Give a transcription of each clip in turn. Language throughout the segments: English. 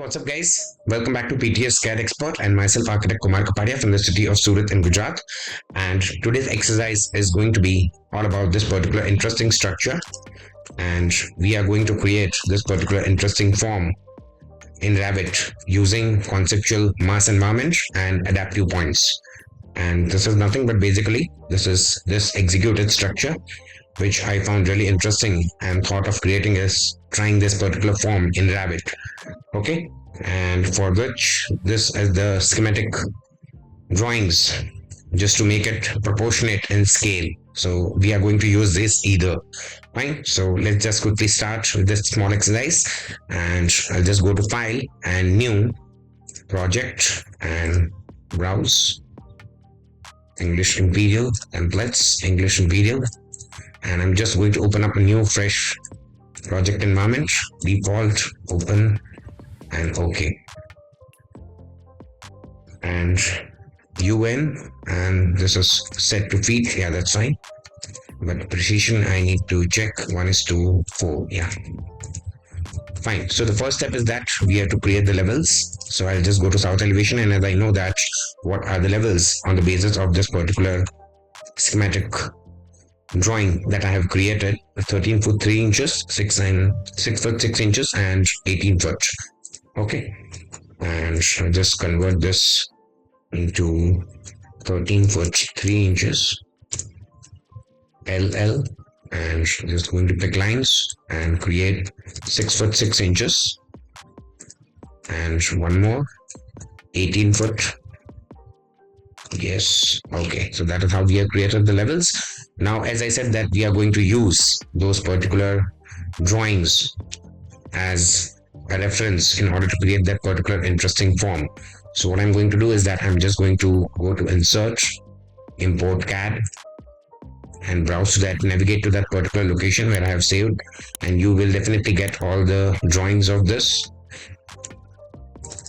what's up, guys? Welcome back to ptscadexpert and myself, architect Kumar Kapadia from the city of Surat in Gujarat. And today's exercise is going to be all about this particular interesting structure. And we are going to create this particular interesting form in Revit using conceptual mass environment and adaptive points. And this is nothing but basically this executed structure which I found really interesting and thought of creating is trying this particular form in Revit. Okay, and for which this is the schematic drawings just to make it proportionate in scale. So we are going to use this either. Fine, so let's just quickly start with this small exercise, and I'll just go to file and new project and browse English Imperial templates, English Imperial, and I'm just going to open up a new fresh project environment, default, open, and OK. And UN, and this is set to feet. Yeah, that's fine. But precision, I need to check 1:4. Yeah, fine. So the first step is that we have to create the levels. So I'll just go to south elevation, and as I know that what are the levels on the basis of this particular schematic drawing that I have created, 13 foot 3 inches, 6 foot 6 inches, and 18 foot. Okay, and I'll just convert this into 13 foot 3 inches LL, and just going to pick lines and create 6 foot 6 inches, and one more 18 foot. Yes, okay, so that is how we have created the levels. Now, as I said that we are going to use those particular drawings as a reference in order to create that particular interesting form. So what I'm going to do is that I'm just going to go to insert, import CAD, and browse to that, navigate to that particular location where I have saved, and you will definitely get all the drawings of this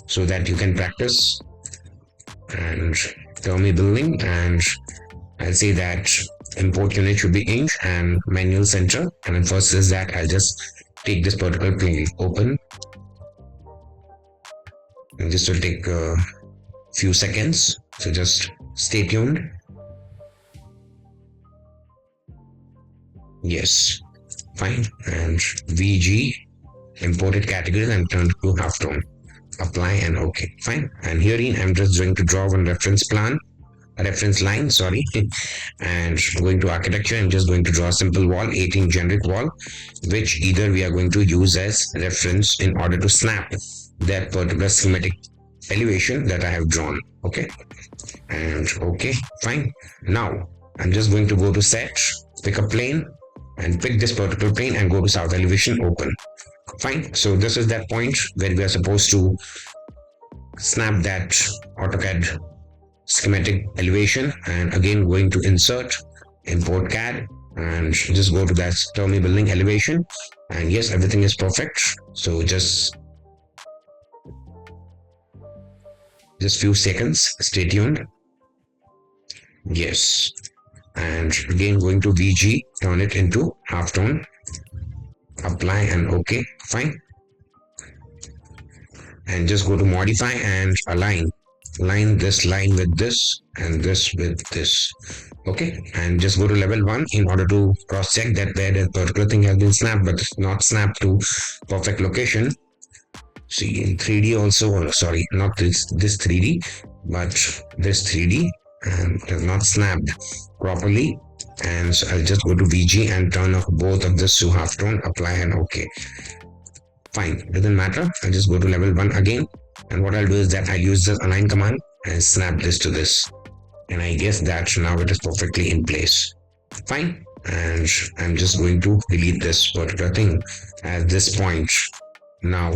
so that you can practice. And Termeh building, and I'll say that import unit should be inch and manual center, and then first is that I'll just take this particular plane, open, and this will take a few seconds, so just stay tuned. Yes, fine, and VG imported categories and turn to halftone, apply, and OK, fine. And herein I'm just going to draw one reference line, sorry, and going to architecture and just going to draw a simple wall, 18 generic wall, which either we are going to use as reference in order to snap that particular schematic elevation that I have drawn. Okay, and OK, fine. Now I'm just going to go to set, pick a plane, and pick this particular plane and go to south elevation, open. Fine, so this is that point where we are supposed to snap that AutoCAD schematic elevation, and again going to insert, import CAD, and just go to that Termeh building elevation, and yes, everything is perfect. So just few seconds, stay tuned. Yes, and again going to VG, turn it into halftone, apply, and OK, fine. And just go to modify and align this line with this and this with this. Okay, and just go to level 1 in order to cross check that where the particular thing has been snapped but not snapped to perfect location. See, in 3D also, sorry, not this 3D, but this 3D, and it has not snapped properly. And so I'll just go to VG and turn off both of this to halftone, apply, and OK. Fine, doesn't matter. I'll just go to level 1 again, and what I'll do is that I'll use the align command and snap this to this, and I guess that now it is perfectly in place. Fine, and I'm just going to delete this particular thing as this point now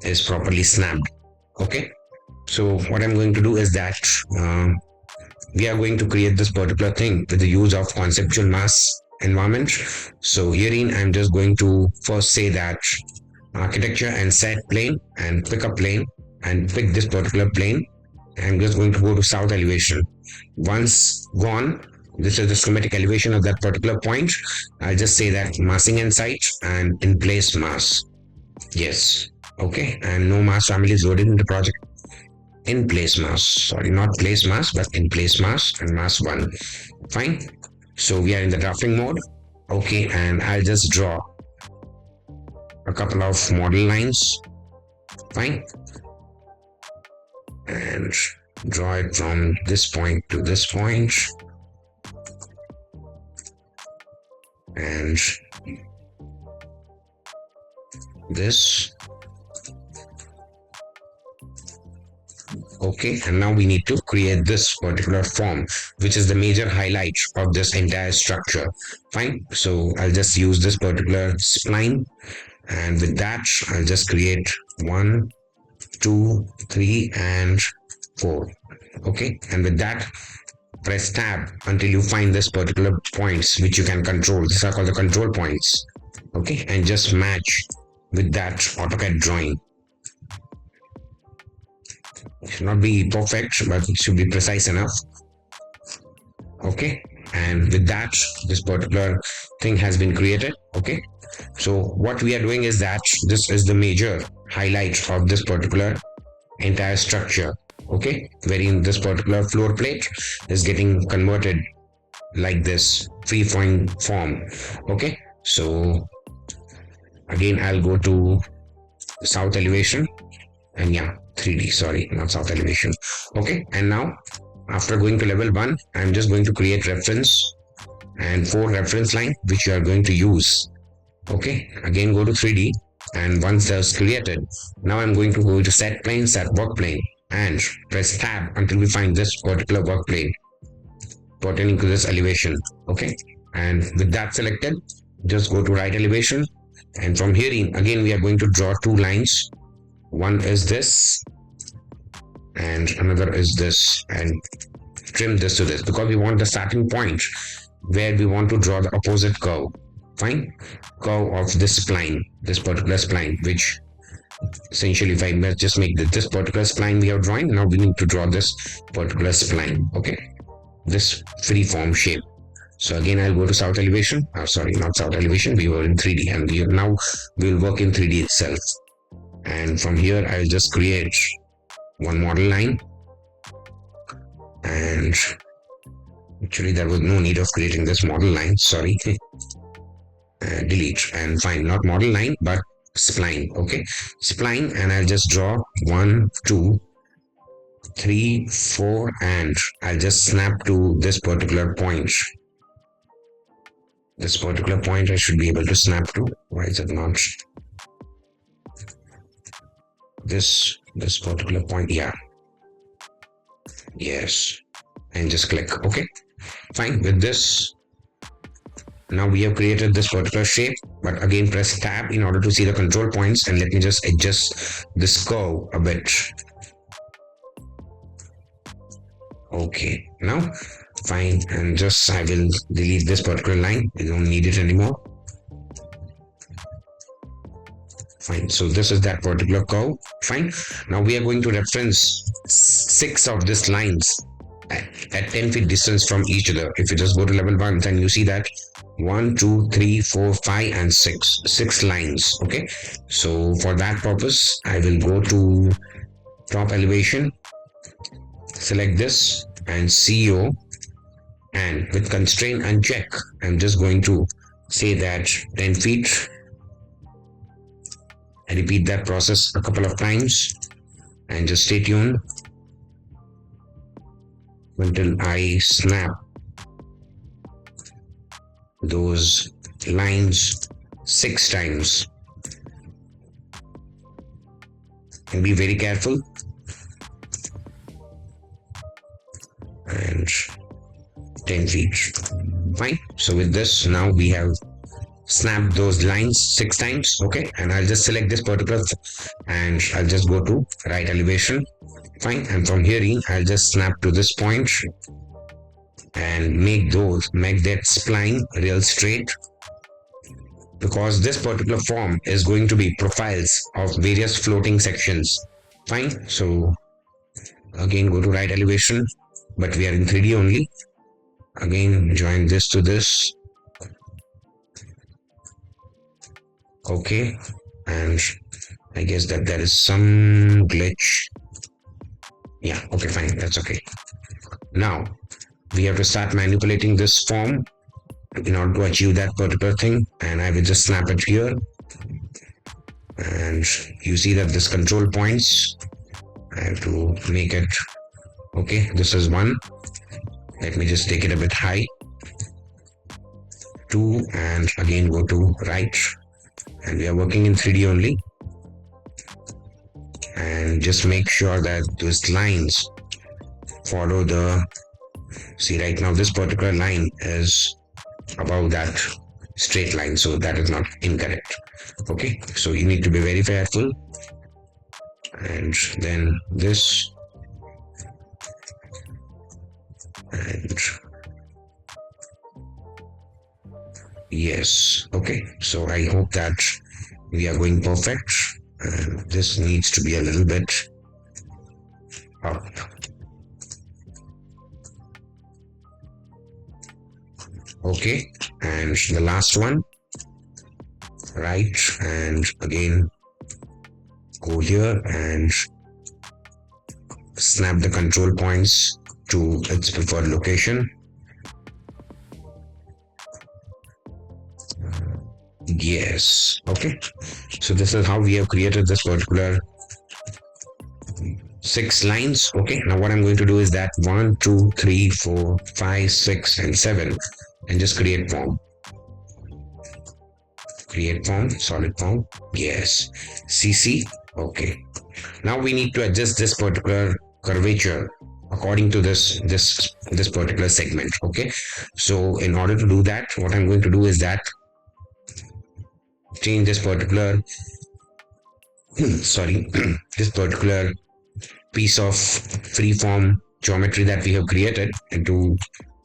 is properly snapped. Okay, so what I'm going to do is that we are going to create this particular thing with the use of conceptual mass environment. So herein I'm just going to first say that architecture and set plane, and pick a plane and pick this particular plane. I'm just going to go to south elevation. Once gone, this is the schematic elevation of that particular point. I'll just say that massing and site and in place mass. Yes, Okay, and no mass family is loaded in the project. In place mass, sorry, not place mass, but in place mass and mass 1. Fine. So we are in the drafting mode. Okay, and I'll just draw a couple of model lines. Fine. And draw it from this point to this point. And this. Okay, and now we need to create this particular form, which is the major highlight of this entire structure. Fine. So I'll just use this particular spline, and with that I'll just create 1, 2, 3, and 4. Okay, and with that, press tab until you find this particular points which you can control. These are called the control points. Okay, and just match with that AutoCAD drawing. It should not be perfect, but it should be precise enough. Okay, and with that, this particular thing has been created. Okay, so what we are doing is that this is the major highlight of this particular entire structure. Okay, wherein this particular floor plate is getting converted like this free form. Okay, so again I'll go to south elevation, and yeah, 3D, sorry, not south elevation. Okay, and now after going to level 1, I'm just going to create reference and 4 reference line which you are going to use. Okay, again go to 3D, and once that's created, now I'm going to go to set plane, set work plane, and press tab until we find this particular work plane pertaining to this elevation. Okay, and with that selected, just go to right elevation, and from here in again we are going to draw 2 lines. One is this and another is this, and trim this to this because we want the starting point where we want to draw the opposite curve. Fine, curve of this spline, this particular spline, which essentially if I just make this particular spline we are drawing, now we need to draw this particular spline. Okay, this free form shape. So again I'll go to south elevation, sorry, not south elevation, we were in 3D, and now we'll work in 3D itself. And from here I'll just create one model line, and actually there was no need of creating this model line, sorry. Delete, and fine, not model line but spline. Okay, spline, and I'll just draw 1, 2, 3, 4, and I'll just snap to this particular point. This particular point I should be able to snap to. Why is it not? This particular point, yeah, yes, and just click. Okay, fine. With this, now we have created this particular shape, but again press tab in order to see the control points, and let me just adjust this curve a bit. Okay, now fine, and just I will delete this particular line, we don't need it anymore. Fine, so this is that particular curve. Fine, now we are going to reference 6 of these lines at 10 feet distance from each other. If you just go to level 1, then you see that 1, 2, 3, 4, 5, and 6 lines. Okay, so for that purpose I will go to top elevation, select this and CO, and with constraint uncheck, I'm just going to say that 10 feet. I repeat that process a couple of times and just stay tuned until I snap those lines 6 times. And be very careful. And 10 feet. Fine. So with this, now we have snapped those lines 6 times. Okay, and I'll just select this particular and I'll just go to right elevation. Fine, and from here in I'll just snap to this point and make that spline real straight, because this particular form is going to be profiles of various floating sections. Fine, so again go to right elevation, but we are in 3D only. Again join this to this. Okay, and I guess that there is some glitch. Yeah, okay, fine, that's okay. Now we have to start manipulating this form in order to achieve that particular thing, and I will just snap it here. And you see that this control points, I have to make it okay. This is one. Let me just take it a bit high. Two, and again go to right, and we are working in 3D only. And just make sure that those lines follow the, see, right now this particular line is above that straight line, so that is not incorrect. Okay, so you need to be very careful. And then this, and yes, okay, so I hope that we are going perfect. And this needs to be a little bit up. Okay, and the last one, right, and again go here and snap the control points to its preferred location. Yes, okay, so this is how we have created this particular 6 lines. Okay, now what I'm going to do is that 1 2 3 4 5 6 and 7, and just create form, solid form. Yes, CC. Okay, now we need to adjust this particular curvature according to this particular segment. Okay, so in order to do that, what I'm going to do is that change this particular sorry this particular piece of freeform geometry that we have created into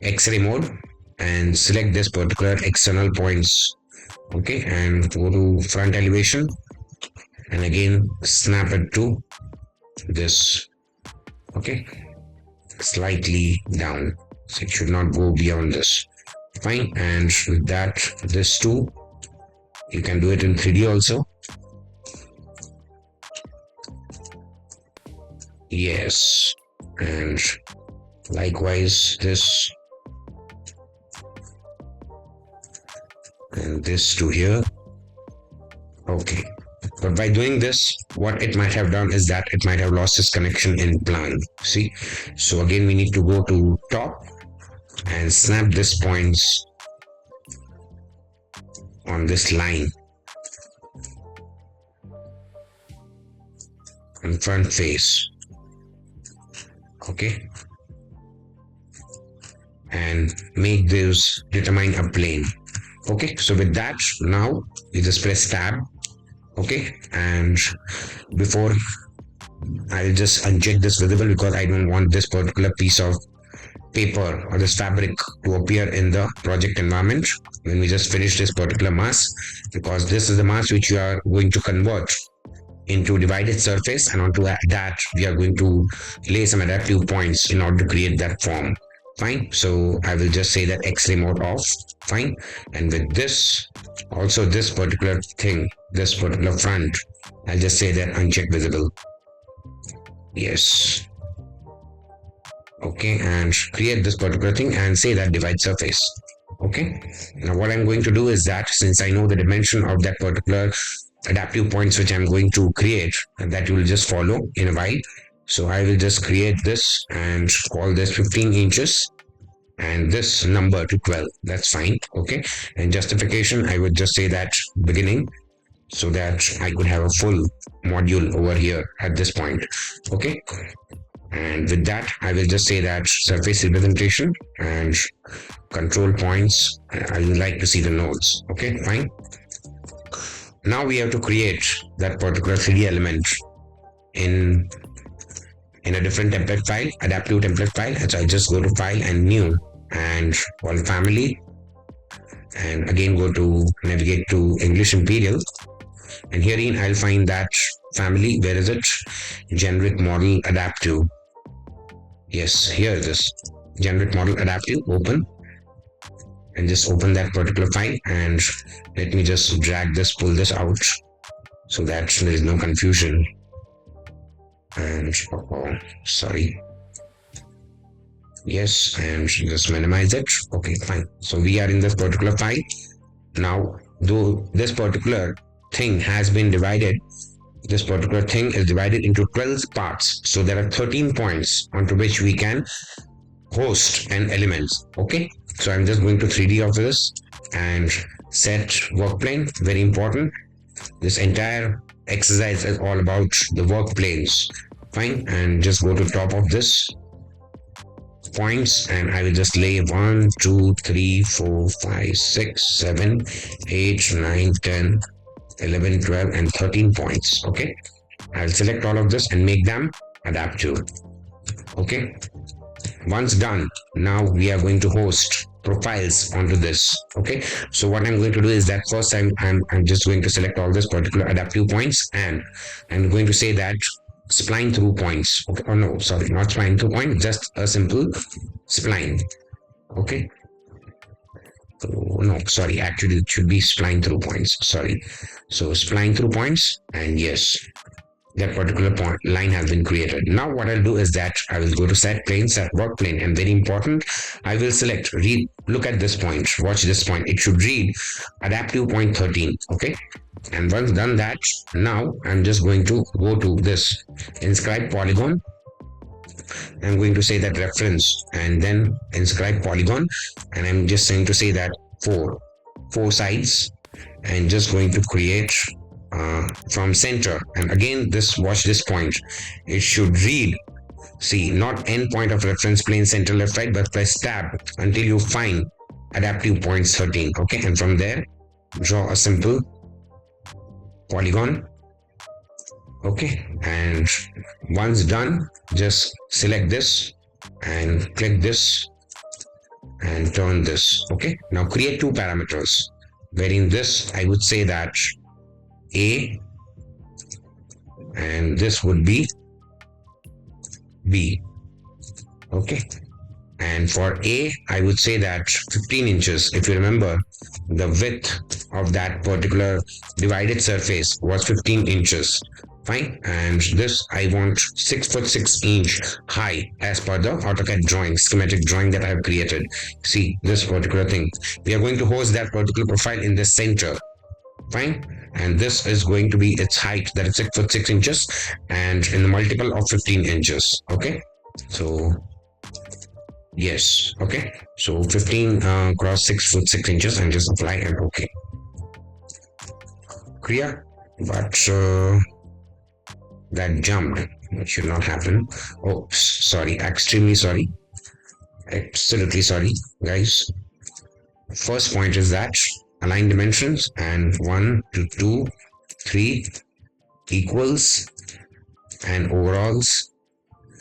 X-ray mode, and select this particular external points. Okay, and go to front elevation, and again snap it to this. Okay, slightly down, so it should not go beyond this. Fine, and with that, this too, you can do it in 3D also. Yes, and likewise this, and this to here. Okay, but by doing this, what it might have done is that it might have lost its connection in plan. See, so again we need to go to top and snap this points on this line and front face. Okay, and make this determine a plane. Okay, so with that, now you just press tab. Okay, and before, I'll just uncheck this visible because I don't want this particular piece of paper or this fabric to appear in the project environment when we just finish this particular mask, because this is the mask which we are going to convert into divided surface, and onto that we are going to lay some adaptive points in order to create that form. Fine, so I will just say that X-ray mode off. Fine, and with this also, this particular thing, this particular front, I'll just say that uncheck visible. Yes, okay, and create this particular thing and say that divide surface. Okay, now what I'm going to do is that, since I know the dimension of that particular adaptive points which I'm going to create, and that you will just follow in a while, so I will just create this and call this 15 inches and this number to 12. That's fine. Okay, and justification, I would just say that beginning, so that I could have a full module over here at this point. Okay, and with that, I will just say that surface representation and control points, I would like to see the nodes. Okay, fine. Now we have to create that particular 3D element in a different template file, adaptive template file. So I just go to file and new, and call family, and again go to navigate to English Imperial, and herein I'll find that family. Where is it? Generic model adaptive. Yes, here it is. Generic model adaptive. Open, and just open that particular file, and let me just drag this, pull this out. so that there is no confusion. And sorry. Yes, and just minimize it. Okay, fine. So we are in this particular file. Now, though this particular thing has been divided, this particular thing is divided into 12 parts. So there are 13 points onto which we can host an element. Okay, so I'm just going to 3D of this and set work plane. Very important. This entire exercise is all about the work planes. Fine, and just go to top of this points and I will just lay 1, 2, 3, 4, 5, 6, 7, 8, 9, 10, 11, 12, and 13 points. Okay, I'll select all of this and make them adaptive. Okay, once done, now we are going to host profiles onto this. Okay, so what I'm going to do is that first I'm just going to select all this particular adaptive points and I'm going to say that spline through points. Okay, oh no, sorry, not spline through point, just a simple spline. Okay, oh, no, sorry, actually it should be spline through points. Sorry, so spline through points, and yes, that particular point line has been created. Now what I'll do is that I will go to set plane, set work plane, and very important, I will select read. Look at this point, watch this point, it should read adaptive point 13. Okay, and once done that, now I'm just going to go to this inscribe polygon. I'm going to say that reference and then inscribe polygon, and I'm just going to say that four sides, and just going to create from center. And again, this watch this point, it should read, see, not end point of reference plane center left right, but press tab until you find adaptive points 13. Okay, and from there draw a simple polygon. Okay, and once done, just select this and click this and turn this. Okay, now create two parameters, wherein this I would say that A and this would be B. Okay, and for A I would say that 15 inches. If you remember, the width of that particular divided surface was 15 inches. Fine, and this I want 6 foot 6 inch high as per the AutoCAD drawing, schematic drawing that I have created. See this particular thing, we are going to host that particular profile in the center. Fine, and this is going to be its height, that is 6 foot 6 inches, and in the multiple of 15 inches. Okay, so yes, okay, so 15 cross 6 foot 6 inches, and just apply and okay. Clear, but that jumped, it should not happen. Oh, sorry, extremely sorry, absolutely sorry, guys. First point is that align dimensions, and 1 to 2, 3 equals, and overalls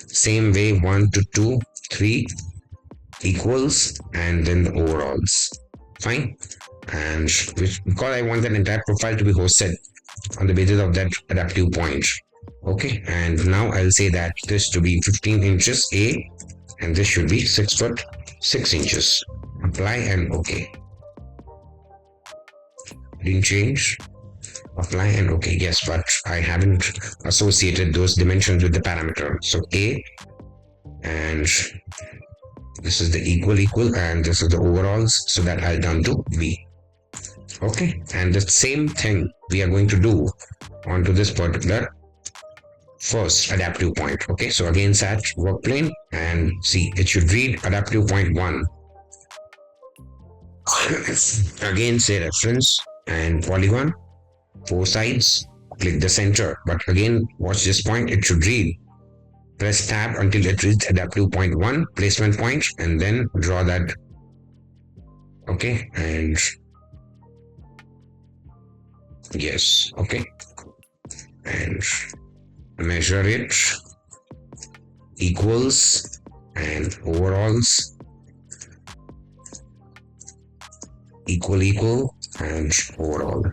same way, 1 to 2, 3 equals, and then the overalls. Fine, and because I want that entire profile to be hosted on the basis of that adaptive point. Okay, and now I'll say that this to be 15 inches A, and this should be 6 foot 6 inches. Apply and okay. Didn't change. Apply and okay. Yes, but I haven't associated those dimensions with the parameter. So A, and this is the equal, and this is the overalls, so that I'll turn to B. Okay, and the same thing we are going to do onto this particular first adaptive point. Okay, so again set work plane, and see, it should read adaptive point 1. Again say reference and polygon, 4 sides, click the center, but again watch this point, it should read, press tab until it reads adaptive point 1 placement point, and then draw that. Okay, and yes, okay, and measure it, equals, and overalls equal, and overall.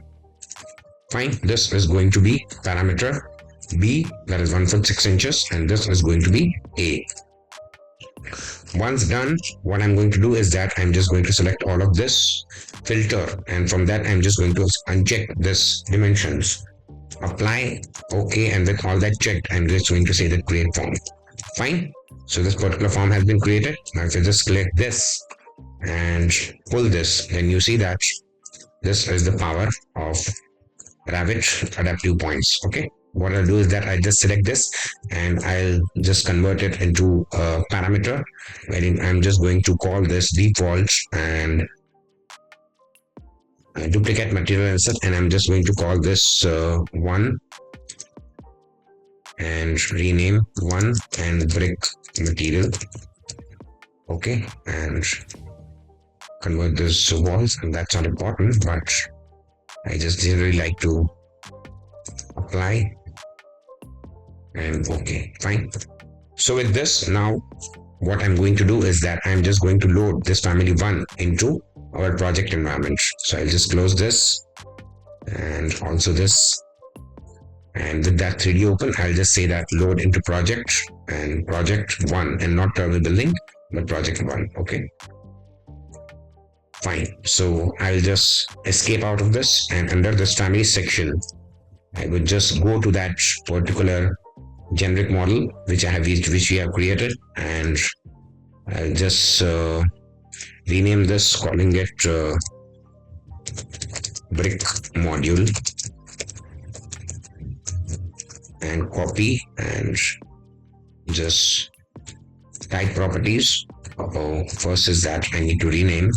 Fine, this is going to be parameter B, that is 1 foot 6 inches, and this is going to be A. Once done, what I'm going to do is that I'm just going to select all of this, filter, and from that I'm just going to uncheck this dimensions, apply, okay, and with all that checked, I'm just going to say that create form. Fine. So this particular form has been created. Now if you just click this and pull this, then you see that this is the power of Revit adaptive points. Okay. What I'll do is that I just select this and I'll just convert it into a parameter wherein I'm just going to call this default and duplicate material insert, and I'm just going to call this one and rename one and brick material. Okay, and convert this to walls, and that's not important, but I just generally like to apply and okay, fine. So with this, now what I'm going to do is that I'm just going to load this family one into our project environment. So I'll just close this and also this, and with that 3D open, I'll just say that load into project and project one, and not Termeh building but project one. Okay, fine. So I'll just escape out of this, and under this family section I would just go to that particular generic model which we have created, and I'll just rename this, calling it brick module, and copy and just type properties. First is that I need to rename,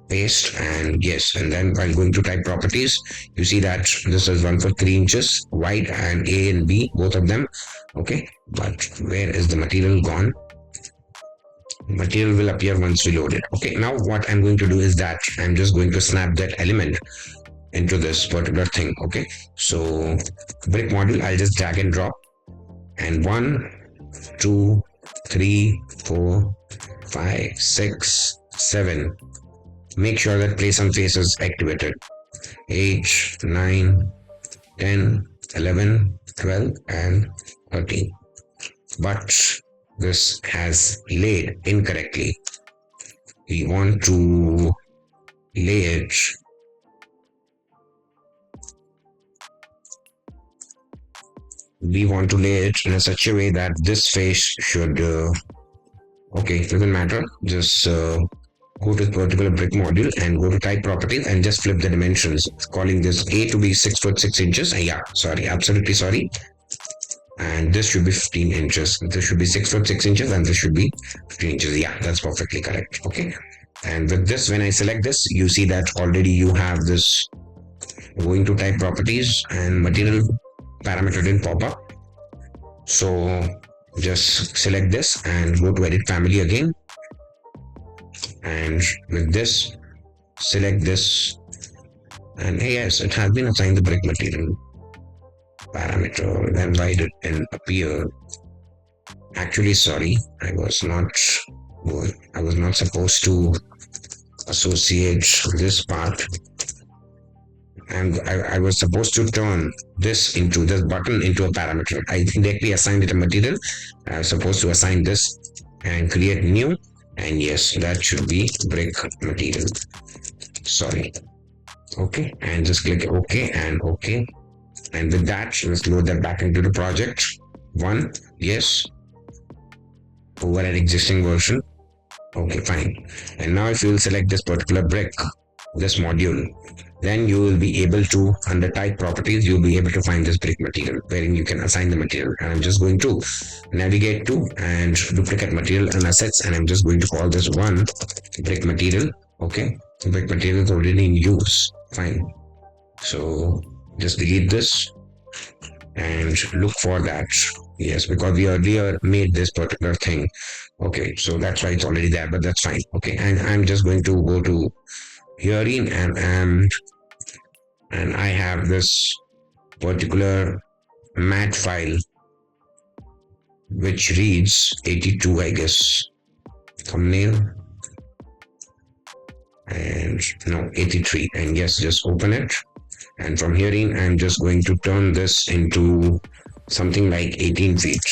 paste, and yes, and then while going to type properties, you see that this is one for 3 inches wide and A and B, both of them. Okay, but where is the material gone? Material will appear once we load it. Okay, now what I'm going to do is that I'm just going to snap that element into this particular thing. Okay, so brick module, I'll just drag and drop, and 1 2 3 4 5 6 7, make sure that place on face is activated, 8 9 10 11 12 and 13, but this has laid incorrectly. We want to lay it in such a way that this face should okay, it doesn't matter, just go to the particular brick module and go to type properties and just flip the dimensions, calling this A to be 6 foot 6 inches. Yeah, sorry, absolutely sorry. And this should be 15 inches. This should be 6 foot 6 inches, and this should be 15 inches. Yeah, that's perfectly correct. Okay. And with this, when I select this, you see that already you have this. Going to type properties and material parameter didn't pop up. So just select this and go to edit family again. And with this, select this. And yes, it has been assigned the brick material parameter. Then why did it appear? Actually, sorry, I was not supposed to associate this part, and I was supposed to turn this button into a parameter. I directly assigned it a material. I was supposed to assign this and create new, and yes, that should be brick material. Sorry. Okay, and just click OK and OK. And with that, let's load that back into the project one. Yes, over an existing version. Okay, fine. And now if you will select this particular brick, this module, then you will be able to, under type properties, you'll be able to find this brick material wherein you can assign the material. And I'm just going to navigate to and duplicate material and assets, and I'm just going to call this one brick material. Okay, the brick material is already in use. Fine. So just delete this and look for that. Yes, because we earlier made this particular thing. Okay, so that's why it's already there, but that's fine. Okay, and I'm just going to go to herein, and I have this particular mat file which reads 82, I guess, thumbnail, and no, 83, and yes, just open it. And from herein, I'm just going to turn this into something like 18 feet.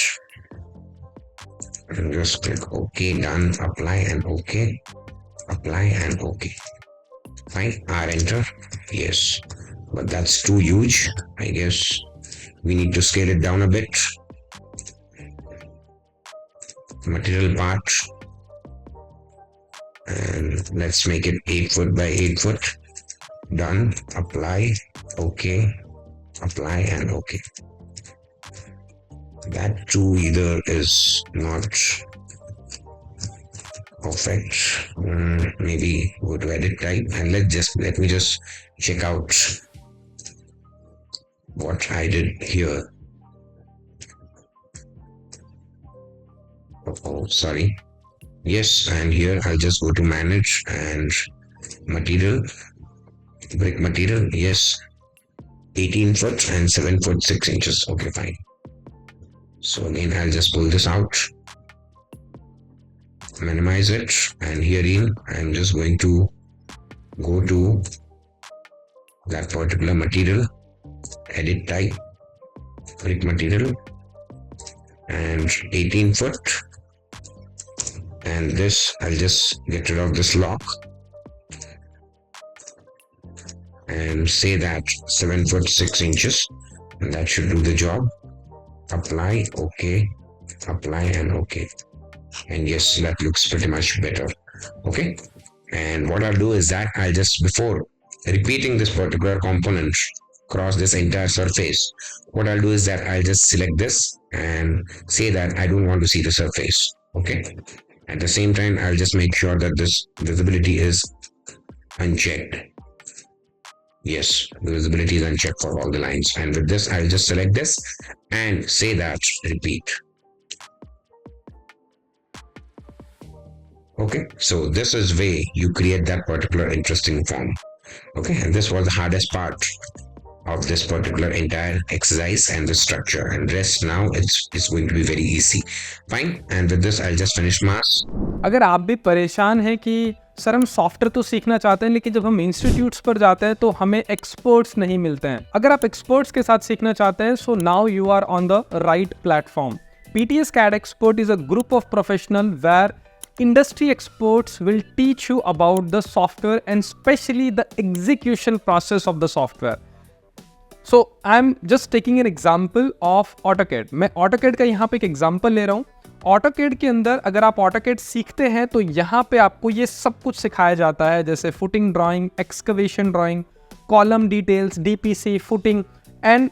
And just click OK, done, apply and OK, apply and OK. Fine, R enter. Yes, but that's too huge. I guess we need to scale it down a bit. Material part, and let's make it 8 foot by 8 foot. Done. Apply. Okay. Apply and okay. That too either is not perfect. Maybe go to edit type and let me just check out what I did here. Oh, sorry. Yes, and here I'll just go to manage and material, brick material. Yes, 18 foot and 7 foot 6 inches. Okay, fine. So again, I'll just pull this out, minimize it, and herein I'm just going to go to that particular material, edit type, brick material, and 18 foot. And this, I'll just get rid of this lock and say that 7 foot 6 inches, and that should do the job. Apply, okay, apply and okay. And yes, that looks pretty much better. Okay. And what I'll do is that I'll just, before repeating this particular component across this entire surface, what I'll do is that I'll just select this and say that I don't want to see the surface. Okay. At the same time, I'll just make sure that this visibility is unchecked. Yes, the visibility is unchecked for all the lines. And with this, I'll just select this and say that repeat. Okay, so this is way you create that particular interesting form. Okay, and this was the hardest part of this particular entire exercise and the structure, and rest now it's going to be very easy. Fine, and with this I'll just finish mass. अगर आप भी परेशान हैं कि sir हम software तो सीखना चाहते हैं लेकिन जब हम इंस्टीट्यूट्स पर जाते हैं तो हमें एक्सपर्ट्स नहीं मिलते हैं, अगर आप एक्सपर्ट्स के साथ सीखना चाहते हैं so now you are on the right platform. ptscadexpert is a group of professionals where industry experts will teach you about the software and especially the execution process of the software. So I'm just taking an example of AutoCAD. मैं AutoCAD का यहाँ पे एक example ले रहा हूँ. AutoCAD के अंदर अगर आप AutoCAD सीखते हैं तो यहाँ पे आपको ये सब कुछ सिखाया जाता है, जैसे footing drawing, excavation drawing, column details, DPC, footing, and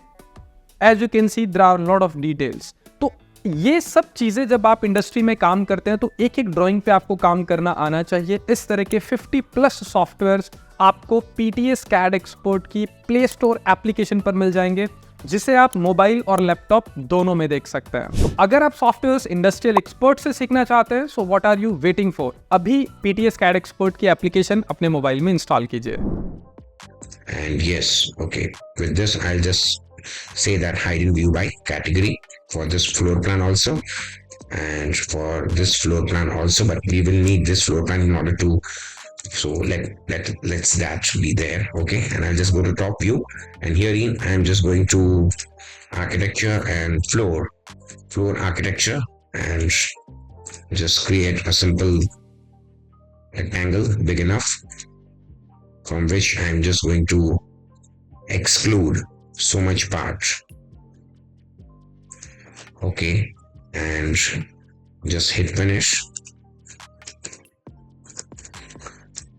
as you can see there are lot of details. तो ये सब चीज़ें जब आप इंडस्ट्री में काम करते हैं तो एक एक ड्राइंग पे आपको काम करना आना चाहिए. इस तरह के 50+ सॉफ्टवेयर्स आपको ptscadexpert की प्ले स्टोर एप्लीकेशन पर मिल जाएंगे, जिसे आप मोबाइल और लैपटॉप दोनों में देख सकते हैं. तो अगर आप सॉफ्टवेयर्स इंडस्ट्रियल एक्सपर्ट से सीखना चाहते हैं so what are you waiting for? अभी ptscadexpert की एप्लीकेशन अपने मोबाइल में इंस्टॉल कीजिए. And yes, okay, with this I'll just say that hide in view by category for this floor plan also, and for this floor plan also, but we will need this floor plan in order to, so let's that be there. Okay, and I'll just go to top view, and herein I'm just going to architecture and floor architecture, and just create a simple rectangle big enough from which I'm just going to exclude so much part. Okay, and just hit finish.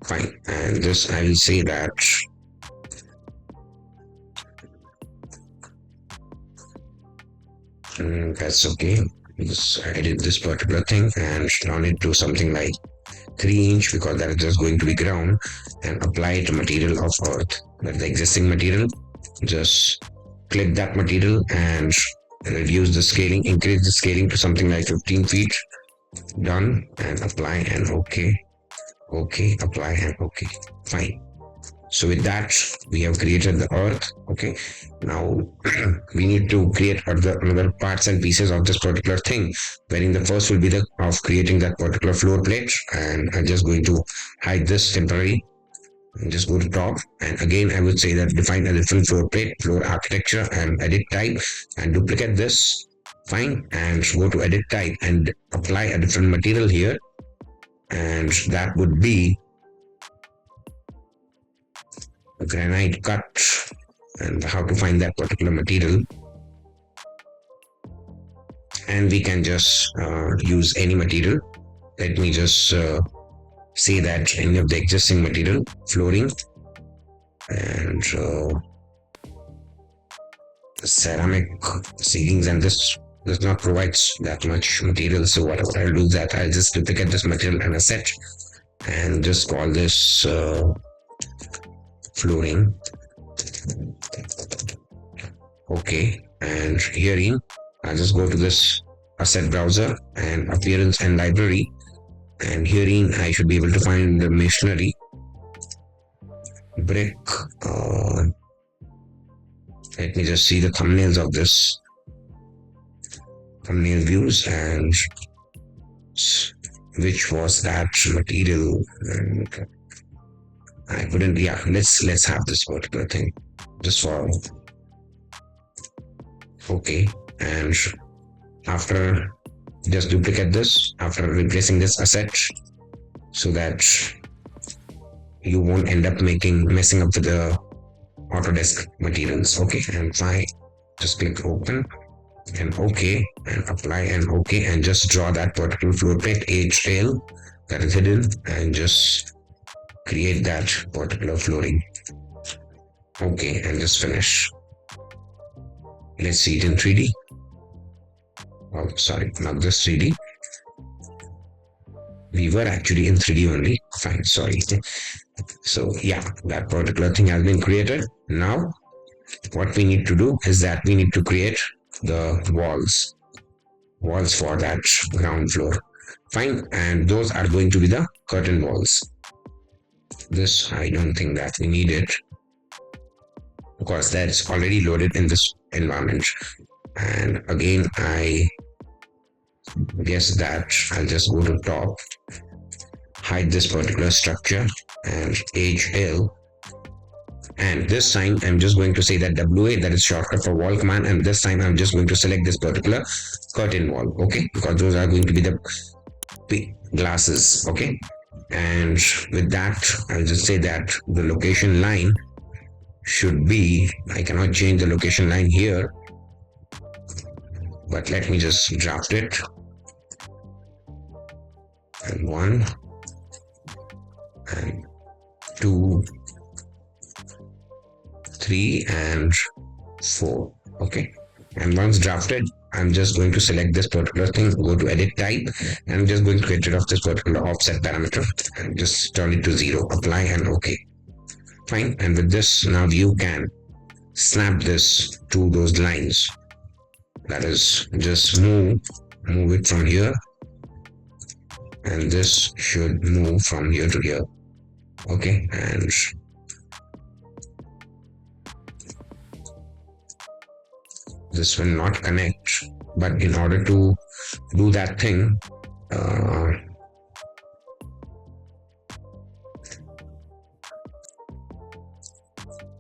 Fine, and this I will say that that's okay. Just edit this particular thing and round it to something like 3 inch, because that is just going to be ground, and apply it to material of earth. That's the existing material. Just click that material and reduce the scaling, increase the scaling to something like 15 feet. Done, and apply and okay. Okay, apply and okay. Fine. So with that, we have created the earth. Okay, now we need to create another parts and pieces of this particular thing, wherein the first will be the of creating that particular floor plate, and I'm just going to hide this temporarily and just go to top, and again I would say that define a different floor plate, floor architecture, and edit type, and duplicate this. Fine, and go to edit type and apply a different material here, and that would be granite cut. and how to find that particular material. And we can just use any material. Let me just say that any of the existing material, flooring and ceramic ceilings, and this does not provide that much material. So what I'll do is that I'll just duplicate this material and asset and just call this flooring. Okay, and herein I'll just go to this asset browser and appearance and library, and herein I should be able to find the masonry, brick. Let me just see the thumbnails of this thumbnail views and which was that material, and I couldn't. Yeah, let's have this particular thing just for. Okay, and after just duplicate this after replacing this asset so that you won't end up messing up with the Autodesk materials. Okay, and fine, just click open and okay, and apply and okay, and just draw that particular floor plate HL that is hidden and just create that particular flooring. Okay, and just finish. Let's see it in 3D. Oh, sorry, not this 3D. We were actually in 3D only. Fine, sorry. So yeah, that particular thing has been created. Now, what we need to do is that we need to create the walls for that ground floor. Fine, and those are going to be the curtain walls. This, I don't think that we need it because that's already loaded in this environment. And again, I guess that I'll just go to top, hide this particular structure and HL, and this time I'm just going to say that WA, that is shortcut for wall command, and this time I'm just going to select this particular curtain wall. Okay, because those are going to be the glasses. Okay, and with that I'll just say that the location line should be, I cannot change the location line here, but let me just draft it. And 1 and 2, 3 and 4. Okay, and once drafted, I'm just going to select this particular thing, go to edit type, and I'm just going to get rid of this particular offset parameter and just turn it to 0, apply and okay. Fine, and with this now you can snap this to those lines. That is, just move it from here, and this should move from here to here. Okay, and this will not connect, but in order to do that thing,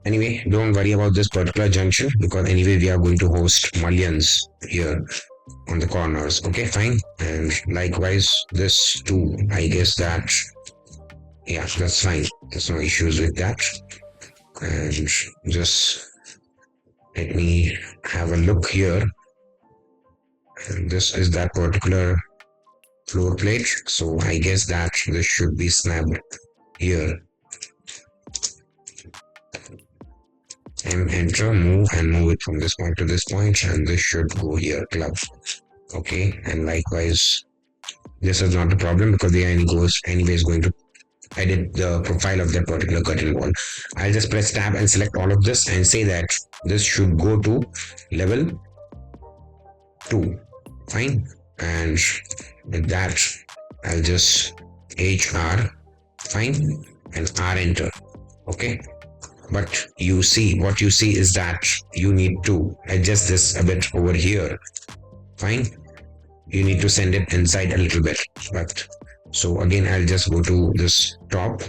anyway, don't worry about this particular junction because anyway we are going to host mullions here on the corners. Okay, fine, and likewise this too. I guess that, yeah, that's fine, there's no issues with that. And just let me have a look here, and this is that particular floor plate, so I guess that this should be snapped here. And enter, move it from this point to this point, and this should go here, club. Okay, and likewise this is not a problem because the anyways going to edit the profile of that particular curtain wall. I'll just press tab and select all of this and say that this should go to level 2. Fine, and with that I'll just HR, fine, and R enter. Okay, but you see, what you see is that you need to adjust this a bit over here. Fine, you need to send it inside a little bit, but so again I'll just go to this top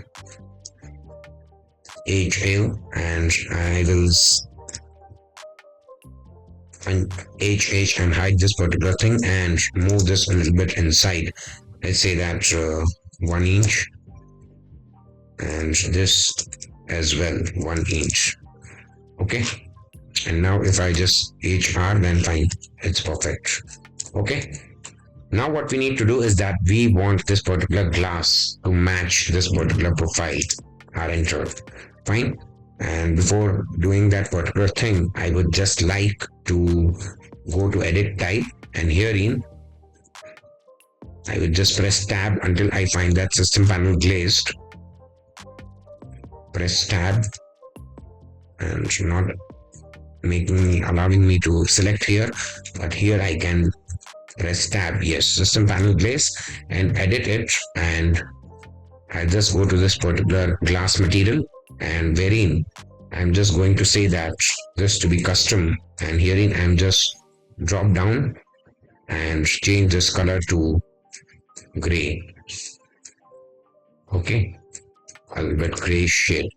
HL, and I will find HH and hide this particular thing and move this a little bit inside. Let's say that 1 inch, and this as well 1 inch. Okay, and now if I just HR, then fine, it's perfect. Okay, now what we need to do is that we want this particular glass to match this particular profile, our enter. Fine. And before doing that particular thing, I would just like to go to edit type, and herein I would just press tab until I find that system panel glazed. Press tab and not allowing me to select here, but here I can press tab, yes, system panel glaze, and edit it. And I just go to this particular glass material, and wherein I'm just going to say that this to be custom, and herein I'm just drop down and change this color to gray. Okay, a little bit gray shade.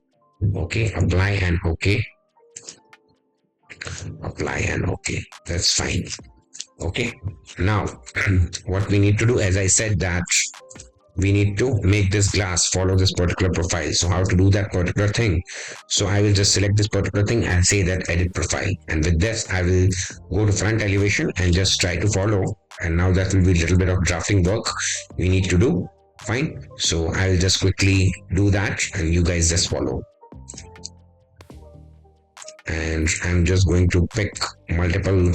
Okay, apply and okay, apply and okay, that's fine. Okay, now what we need to do, as I said, that we need to make this glass follow this particular profile. So how to do that particular thing? So I will just select this particular thing and say that edit profile, and with this I will go to front elevation and just try to follow. And now that will be a little bit of drafting work we need to do. Fine, so I will just quickly do that and you guys just follow. And I'm just going to pick multiple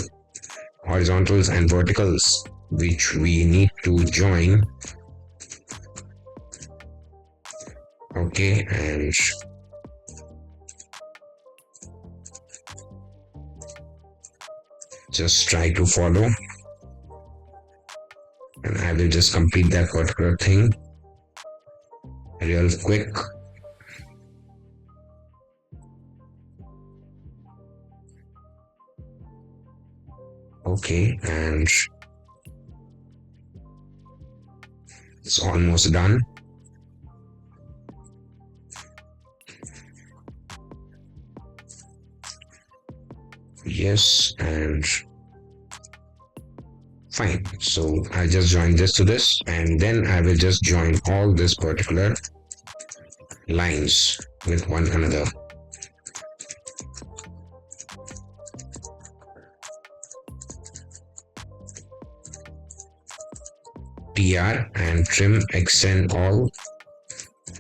horizontals and verticals which we need to join. Okay, and just try to follow, and I will just complete that particular thing real quick. Okay, and it's almost done. Yes, and fine. So I just join this to this, and then I will just join all this particular lines with one another. TR and trim extend all,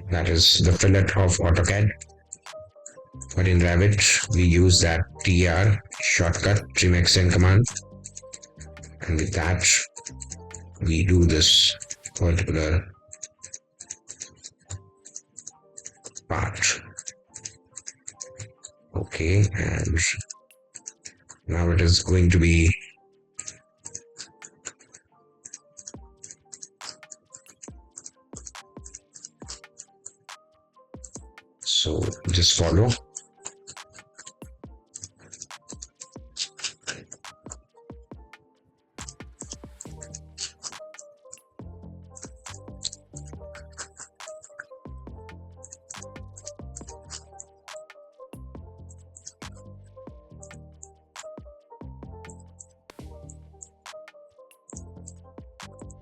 that is the fillet of AutoCAD. But in Revit, we use that TR shortcut, trim extend command. And with that, we do this particular part. Okay, and now it is going to be so just follow.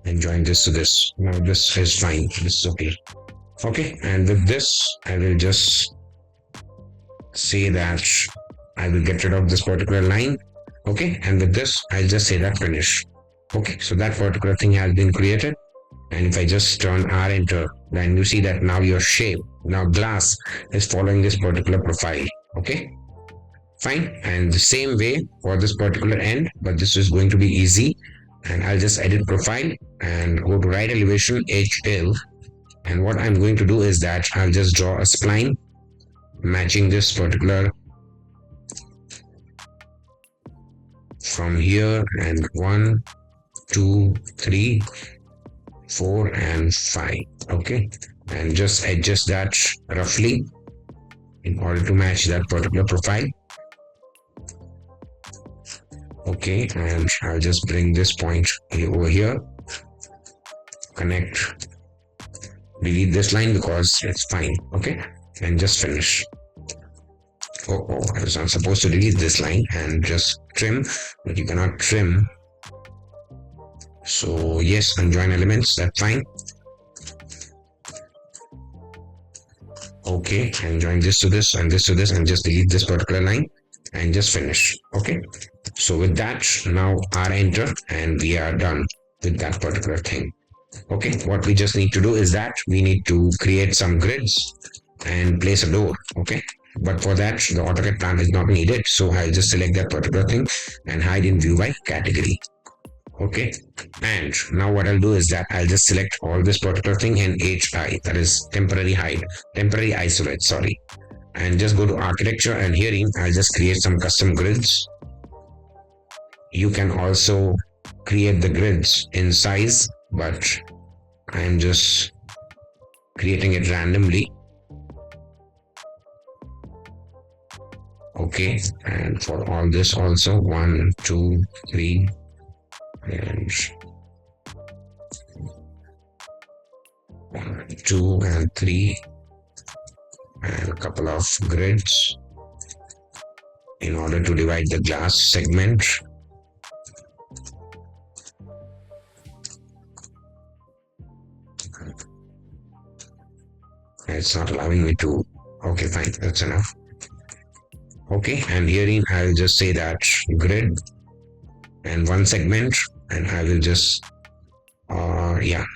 And join this to this. Now this is fine. This is okay. Okay, and with this, I will just say that I will get rid of this particular line. Okay, and with this, I'll just say that finish. Okay, so that particular thing has been created. And if I just turn R enter, then you see that now your shape, now glass is following this particular profile. Okay, fine. And the same way for this particular end, but this is going to be easy. And I'll just edit profile and go to right elevation HL. And what I'm going to do is that I'll just draw a spline matching this particular from here, and 1, 2, 3, 4 and 5. Okay, and just adjust that roughly in order to match that particular profile. Okay, and I'll just bring this point over here, connect, delete this line because it's fine. Okay, and just finish. Oh, I was not supposed to delete this line, and just trim, but you cannot trim. So yes, unjoin elements, that's fine. Okay, and join this to this and this to this, and just delete this particular line. and just finish. Okay, so with that, now R enter, and we are done with that particular thing. Okay, what we just need to do is that we need to create some grids and place a door. Okay, but for that the AutoCAD plan is not needed, so I'll just select that particular thing and hide in view by category. Okay, and now what I'll do is that I'll just select all this particular thing in HI, that is temporary hide, temporary isolate, sorry, and just go to architecture, and herein I'll just create some custom grids. You can also create the grids in size, but I'm just creating it randomly. Okay, and for all this also 1, 2, 3, and 1, 2 and 3, and a couple of grids in order to divide the glass segment. It's not allowing me to. Okay, fine, that's enough. Okay, and herein I'll just say that grid and one segment, and I will just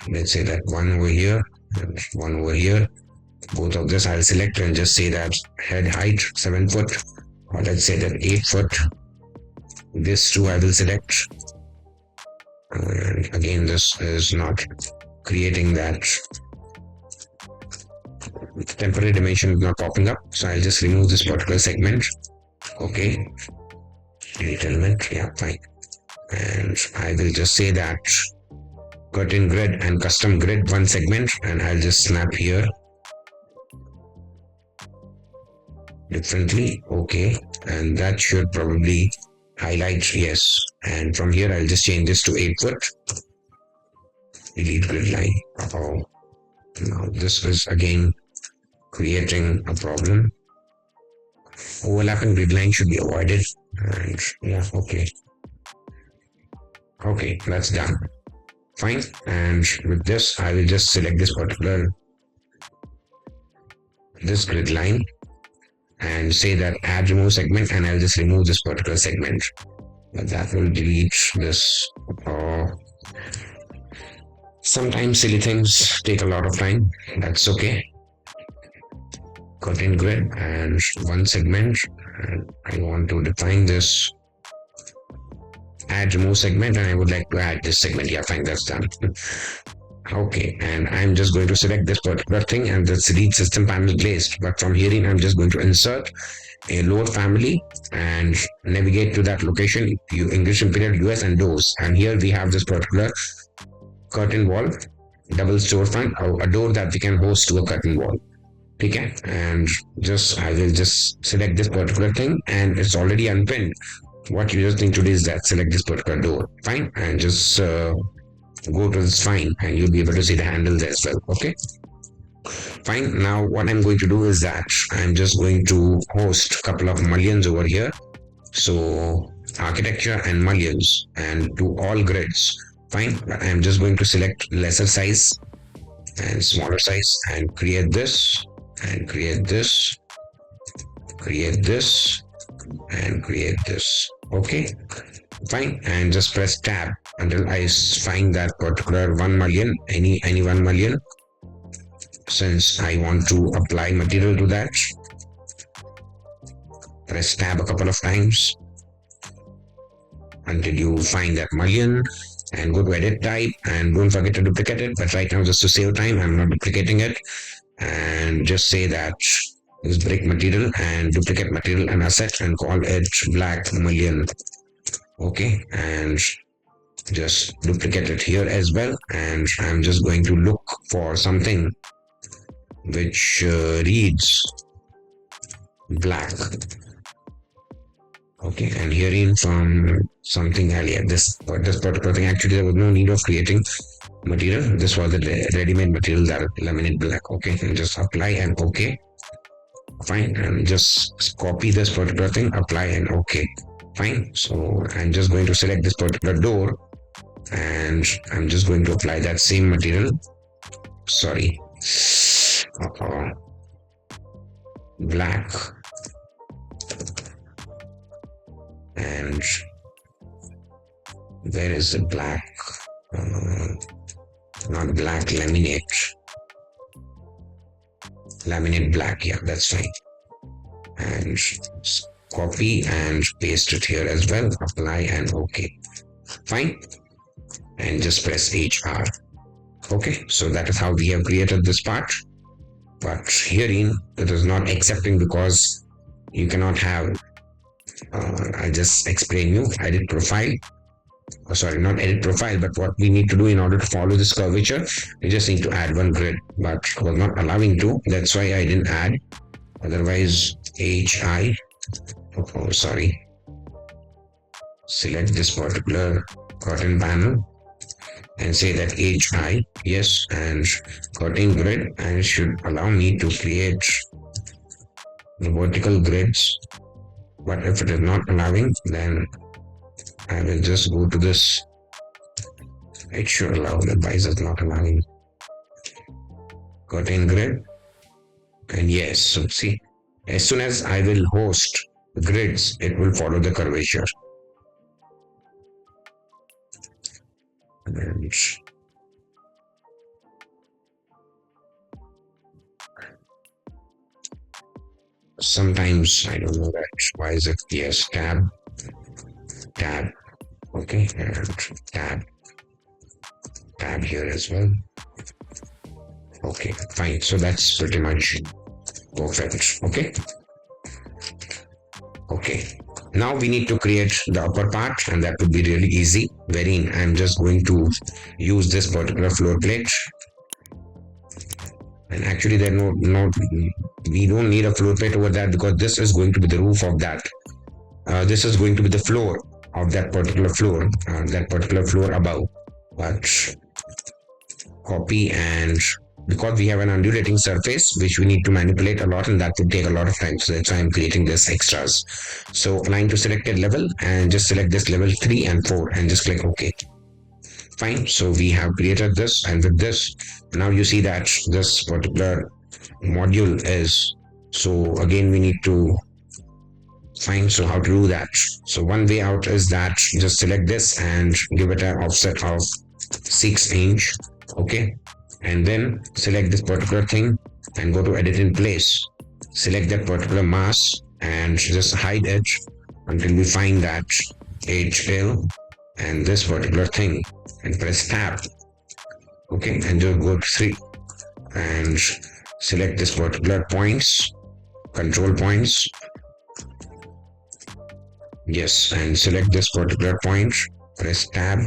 let's say that one over here and one over here. Both of this I'll select and just say that head height 7 foot, or let's say that 8 foot. This too I will select, and again this is not creating that temporary dimension is not popping up, so I'll just remove this particular segment. Okay, delete element, yeah, fine, and I will just say that curtain grid and custom grid one segment, and I'll just snap here differently. Okay, and that should probably highlight, yes, and from here I'll just change this to 8 foot. Delete grid line. Oh, now this is again creating a problem. Overlapping grid line should be avoided, and yeah, okay, that's done, fine. And with this I will just select this particular grid line and say that add remove segment, and I'll just remove this particular segment, but that will delete this. Sometimes silly things take a lot of time, that's okay. Curtain grid and one segment, and I want to define this add remove segment, and I would like to add this segment. Yeah, fine, that's done. Okay, and I'm just going to select this particular thing and the read system panel glazed, but from herein I'm just going to insert a lower family and navigate to that location, English Imperial US and doors, and here we have this particular curtain wall, double storefront, or a door that we can host to a curtain wall. Okay, and I will just select this particular thing, and it's already unpinned. What you just need to do is that select this particular door, fine, and just go to this fine, and you'll be able to see the handles as well. Okay, fine. Now what I'm going to do is that I'm just going to host a couple of mullions over here. So architecture and mullions, and do all grids, fine, but I'm just going to select lesser size and smaller size, and create this, and create this, create this, and create this. Okay, fine, and just press tab until I find that particular 1 million, any 1 million. Since I want to apply material to that, press tab a couple of times until you find that million, and go to edit type, and don't forget to duplicate it, but right now just to save time I'm not duplicating it, and just say that is brick material, and duplicate material and asset, and call it black million. Okay, and just duplicate it here as well, and I'm just going to look for something which reads black. Okay, and herein from something earlier, this particular thing, actually there was no need of creating material, this was the ready-made material, that laminate black. Okay, and just apply and okay, fine, and just copy this particular thing, apply and okay, fine. So I'm just going to select this particular door, and I'm just going to apply that same material, sorry, black. and where is the black? Not black, laminate black, yeah, that's right. And copy and paste it here as well, apply and OK. Fine, and just press HR. Okay, so that is how we have created this part. But herein it is not accepting because you cannot have I'll just explain you edit profile. Sorry, not edit profile, but what we need to do in order to follow this curvature, we just need to add one grid, but it was not allowing to. That's why I didn't add. Otherwise, HI. Oh, sorry. Select this particular curtain panel and say that HI, yes, and curtain grid, and it should allow me to create the vertical grids. But if it is not allowing, then I will just go to this. It should allow, otherwise it's not allowing. Curtain grid. And yes, so see, as soon as I will host grids, it will follow the curvature. And sometimes I don't know that. Why is it? Yes, tab, okay, and tab here as well. Okay, fine. So that's pretty much perfect. Okay. Now we need to create the upper part, and that would be really easy. Wherein I'm just going to use this particular floor plate. And actually, we don't need a floor plate over that because this is going to be the roof of that. This is going to be the floor of that particular floor above. But copy, and because we have an undulating surface which we need to manipulate a lot, and that would take a lot of time, so that's why I'm creating this extras. So align to selected level and just select this level 3 and 4 and just click OK. Fine, so we have created this, and with this now you see that this particular module is, so again we need to find so how to do that. So one way out is that just select this and give it an offset of 6 inch. Okay, and then select this particular thing and go to edit in place. Select that particular mass and just hide it until we find that HL and this particular thing, and press tab. Okay, and just go to 3 and select this particular points, control points. Yes, and select this particular point, press tab.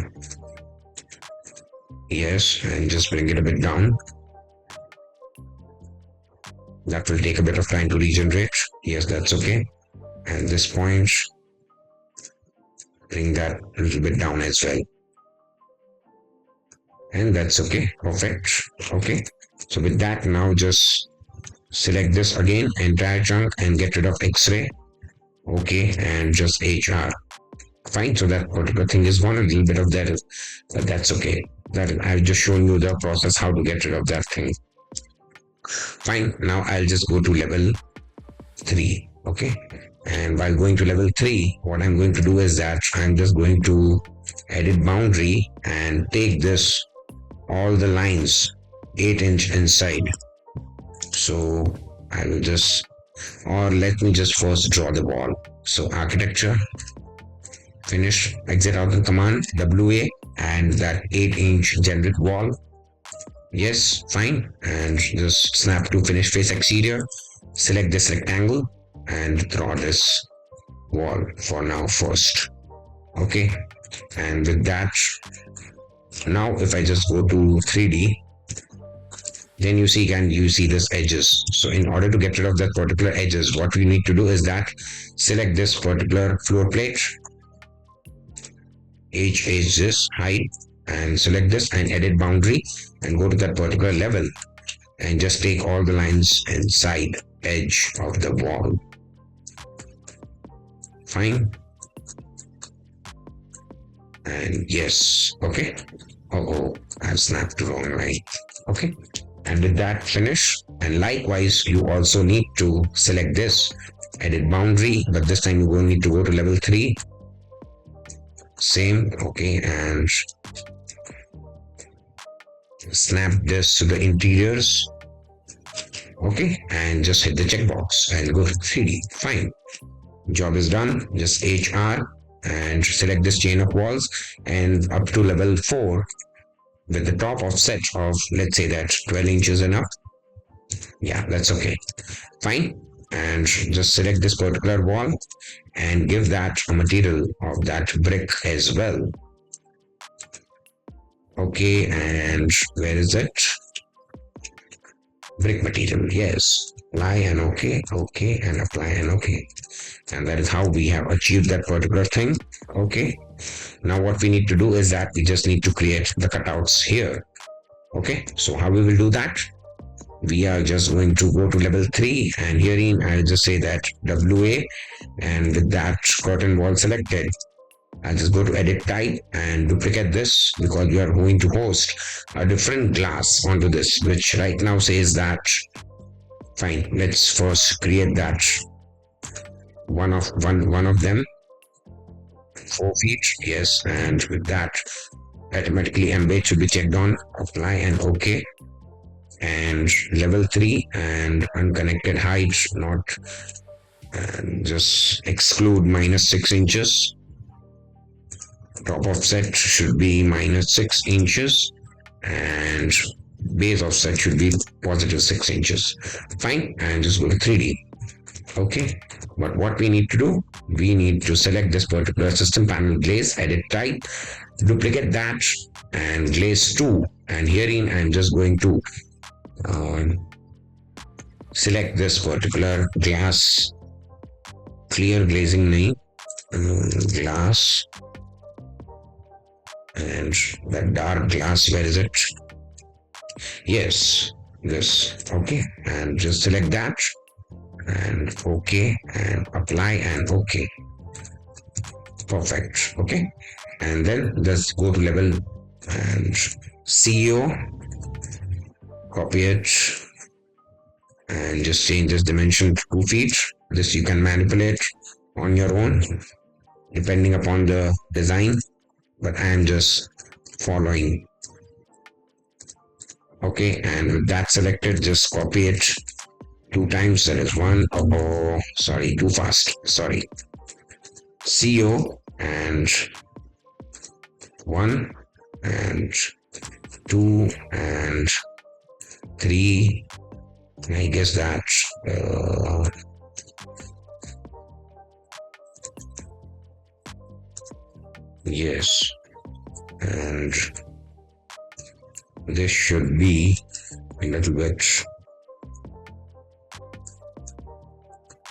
Yes, and just bring it a bit down. That will take a bit of time to regenerate. Yes, that's okay. And this point, bring that a little bit down as well. And that's okay. Perfect. Okay. So with that, now just select this again, entire chunk, and get rid of X-ray. Okay, and just HR. Fine. So that particular thing is gone. A little bit of that, but that's okay. That I've just shown you the process how to get rid of that thing. Fine. Now I'll just go to level 3. Okay. And while going to level 3, what I'm going to do is that I'm just going to edit boundary and take this all the lines 8 inch inside. So I will just, or let me just first draw the wall. So architecture, finish, exit out the command WA and that 8 inch generate wall. Yes, fine. And just snap to finish face exterior. Select this rectangle and draw this wall for now first. Okay, and with that, now if I just go to 3D, then you see this edges. So in order to get rid of that particular edges, what we need to do is that select this particular floor plate, H is this height, and select this and edit boundary and go to that particular level and just take all the lines inside edge of the wall. Fine. And yes, okay. I've snapped the wrong line. Okay, and with that finish. And likewise, you also need to select this, edit boundary, but this time you will need to go to level 3 and just select this particular level 3 and just take all the lines inside edge of the wall. Fine. And yes, okay. I've snapped the wrong line. Okay, and with that finish. And likewise, you also need to select this, edit boundary, but this time you will need to go to level 3 same. Okay, and snap this to the interiors. Okay, and just hit the checkbox and go to 3D. Fine. Job is done. Just HR and select this chain of walls and up to level 4 with the top offset of, let's say that 12 inches enough. Yeah, that's okay. Fine. And just select this particular wall and give that a material of that brick as well. Okay, and where is it? Brick material, yes. Apply and okay, okay, and apply and okay. And that is how we have achieved that particular thing. Okay. Now what we need to do is that we just need to create the cutouts here. Okay, so how we will do that? We are just going to go to level 3 and herein I'll just say that WA, and with that curtain wall selected, I'll just go to edit type and duplicate this because we are going to host a different glass onto this, which right now says that. Fine, let's first create that one of them. 4 feet, yes, and with that automatically embed should be checked on, apply and okay. And level 3 and unconnected height not, and just exclude -6 inches. Top offset should be -6 inches and base offset should be +6 inches. Fine, and just go to 3D. Okay, but what we need to do, we need to select this particular system panel glaze, edit type, duplicate that and glaze 2, and herein I'm just going to select this particular glass, clear glazing name, glass, and that dark glass, where is it? Yes, this. Okay, and just select that and okay, and apply and okay. Perfect. Okay, and then just go to level and CEO, copy it and just change this dimension to 2 feet. This you can manipulate on your own depending upon the design, but I am just following. Okay, and with that selected, just copy it 2 times. That is 1. Oh, sorry, too fast. Sorry. CO and 1 and 2 and 3. I guess that yes, and this should be a little bit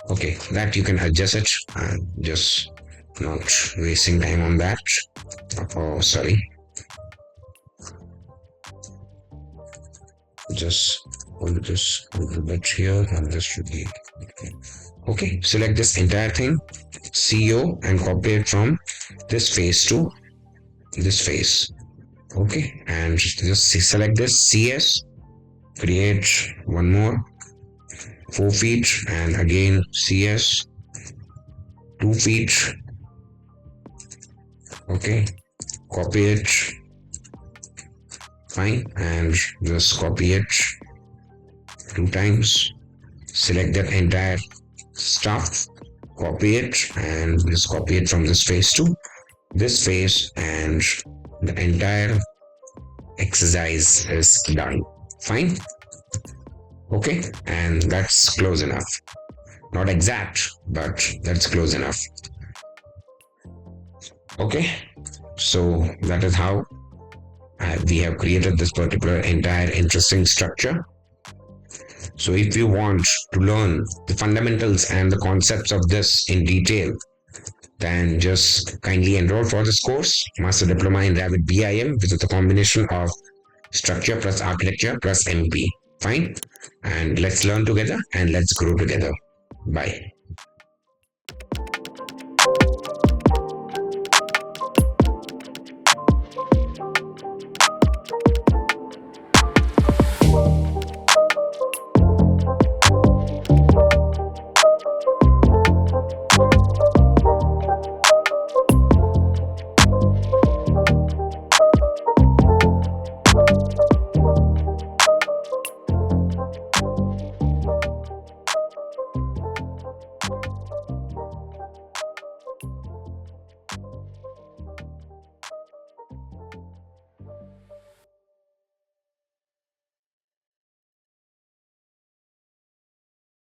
okay. That you can adjust it. I'm just not wasting time on that. Oh, sorry. Just hold this a little bit here, and this should be okay. Select this entire thing, CO, and copy it from this face to this face. Okay, and just select this CS, create one more 4 feet, and again CS 2 feet. Okay, copy it. Fine, and just copy it 2 times. Select that entire stuff, copy it, and just copy it from this face to this face, and the entire exercise is done. Fine. Okay, and that's close enough. Not exact, but that's close enough. Okay, so that is how we have created this particular entire interesting structure. So if you want to learn the fundamentals and the concepts of this in detail, then just kindly enroll for this course, Master Diploma in Revit BIM, which is a combination of structure plus architecture plus MP. Fine, and let's learn together and let's grow together. Bye.